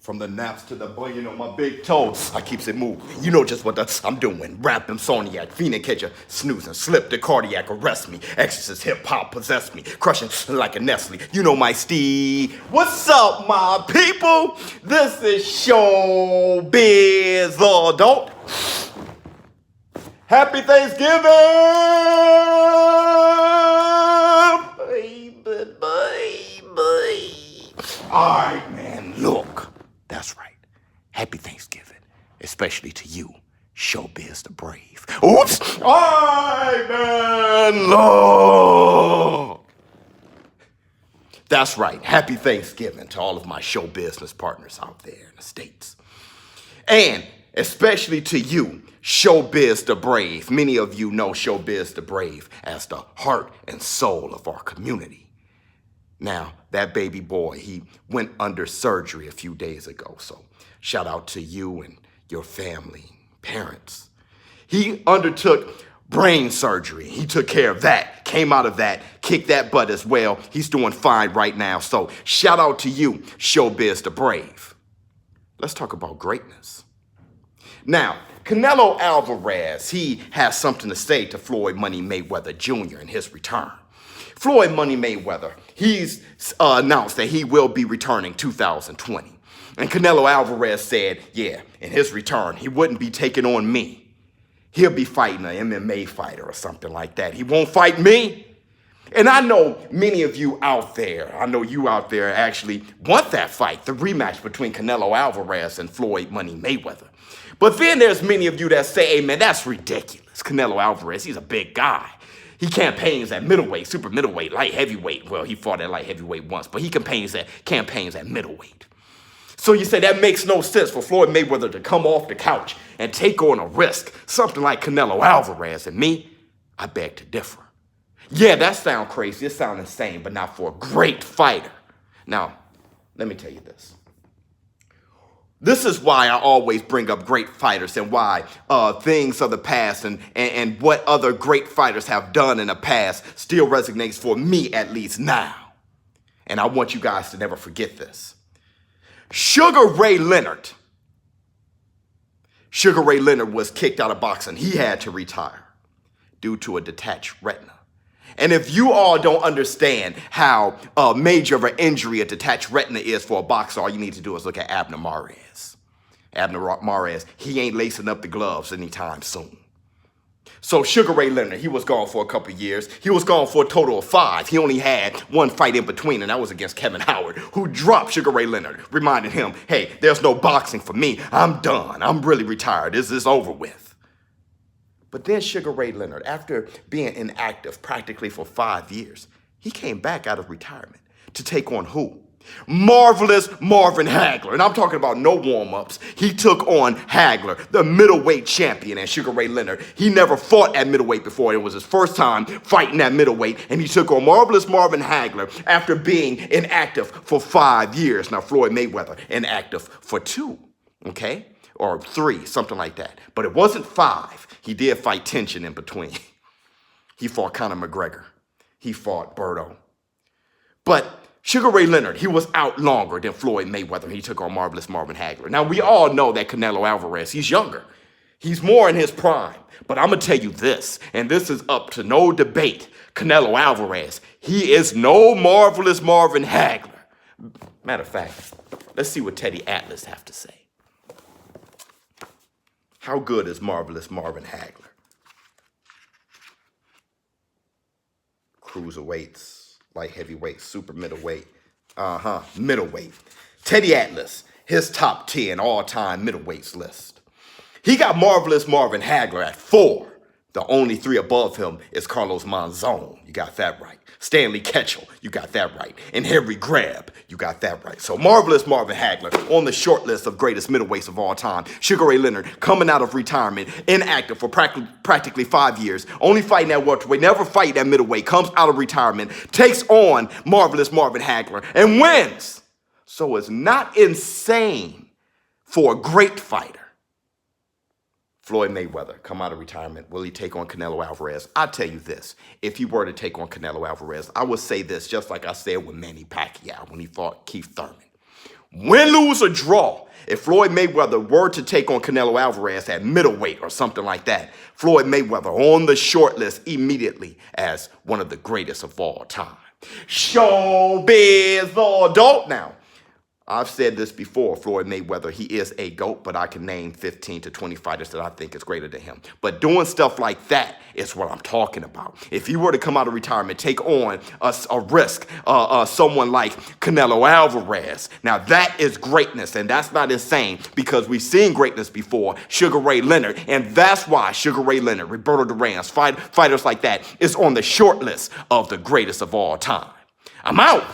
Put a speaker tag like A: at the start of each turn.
A: From the naps to the bunion on my big toes, I keeps it moving. You know just what I'm doing. Rap insomniac, fiending catch ya, snoozing, slip the cardiac, arrest me. Exorcist hip hop possess me, crushing like a Nestle. You know my Steve. What's up, my people? This is ShowBizz the adult. Happy Thanksgiving, baby. All right, man. Look. That's right. Happy Thanksgiving, especially to you, ShowBizz the brave. Oops! All right, man, look! That's right. Happy Thanksgiving to all of my show business partners out there in the States. And especially to you, ShowBizz the brave. Many of you know ShowBizz the brave as the heart and soul of our community. Now, that baby boy, he went under surgery a few days ago, so shout out to you and your family, parents. He undertook brain surgery. He took care of that, came out of that, kicked that butt as well. He's doing fine right now, so shout out to you, ShowBizz the brave. Let's talk about greatness. Now, Canelo Alvarez, he has something to say to Floyd Money Mayweather Jr. in his return. Floyd Money Mayweather, he's announced that he will be returning 2020. And Canelo Alvarez said, yeah, in his return, he wouldn't be taking on me. He'll be fighting an MMA fighter or something like that. He won't fight me. And I know many of you out there, actually want that fight, the rematch between Canelo Alvarez and Floyd Money Mayweather. But then there's many of you that say, hey, man, that's ridiculous. Canelo Alvarez, he's a big guy. He campaigns at middleweight, super middleweight, light heavyweight. Well, he fought at light heavyweight once, but he campaigns at middleweight. So you say that makes no sense for Floyd Mayweather to come off the couch and take on a risk, something like Canelo Alvarez. And me, I beg to differ. Yeah, that sounds crazy. It sounds insane, but not for a great fighter. Now, let me tell you this. This is why I always bring up great fighters and why things of the past and what other great fighters have done in the past still resonates for me, at least now. And I want you guys to never forget this. Sugar Ray Leonard was kicked out of boxing. He had to retire due to a detached retina. And if you all don't understand how major of an injury a detached retina is for a boxer, all you need to do is look at Abner Mares. Abner Mares, he ain't lacing up the gloves anytime soon. So Sugar Ray Leonard, he was gone for a couple of years. He was gone for a total of 5. He only had one fight in between, and that was against Kevin Howard, who dropped Sugar Ray Leonard, reminding him, hey, there's no boxing for me. I'm done. I'm really retired. This is over with. But then Sugar Ray Leonard, after being inactive practically for 5 years, he came back out of retirement to take on who? Marvelous Marvin Hagler. And I'm talking about no warm-ups. He took on Hagler, the middleweight champion, and Sugar Ray Leonard. He never fought at middleweight before. It was his first time fighting at middleweight, and he took on Marvelous Marvin Hagler after being inactive for 5 years. Now, Floyd Mayweather, inactive for 2, okay? Or 3, something like that. But it wasn't 5. He did fight tension in between. He fought Conor McGregor. He fought Berto. But Sugar Ray Leonard, he was out longer than Floyd Mayweather. He took on Marvelous Marvin Hagler. Now, we all know that Canelo Alvarez, he's younger. He's more in his prime. But I'm going to tell you this, and this is up to no debate. Canelo Alvarez, he is no Marvelous Marvin Hagler. Matter of fact, let's see what Teddy Atlas have to say. How good is Marvelous Marvin Hagler? Cruiserweights, light heavyweight, super middleweight, middleweight. Teddy Atlas, his top 10 all-time middleweights list. He got Marvelous Marvin Hagler at 4. The only 3 above him is Carlos Monzon. You got that right. Stanley Ketchel, you got that right. And Henry Grab, you got that right. So Marvelous Marvin Hagler on the short list of greatest middleweights of all time. Sugar Ray Leonard coming out of retirement, inactive for practically 5 years, only fighting at welterweight, never fighting at middleweight, comes out of retirement, takes on Marvelous Marvin Hagler and wins. So it's not insane for a great fighter. Floyd Mayweather, come out of retirement. Will he take on Canelo Alvarez? I'll tell you this. If he were to take on Canelo Alvarez, I would say this just like I said with Manny Pacquiao when he fought Keith Thurman. Win, lose, or draw, if Floyd Mayweather were to take on Canelo Alvarez at middleweight or something like that, Floyd Mayweather on the short list immediately as one of the greatest of all time. Showbiz the adult now. I've said this before, Floyd Mayweather, he is a GOAT, but I can name 15 to 20 fighters that I think is greater than him. But doing stuff like that is what I'm talking about. If he were to come out of retirement, take on a risk, someone like Canelo Alvarez, now that is greatness, and that's not insane because we've seen greatness before, Sugar Ray Leonard, and that's why Sugar Ray Leonard, Roberto Duran's, fighters like that is on the short list of the greatest of all time. I'm out.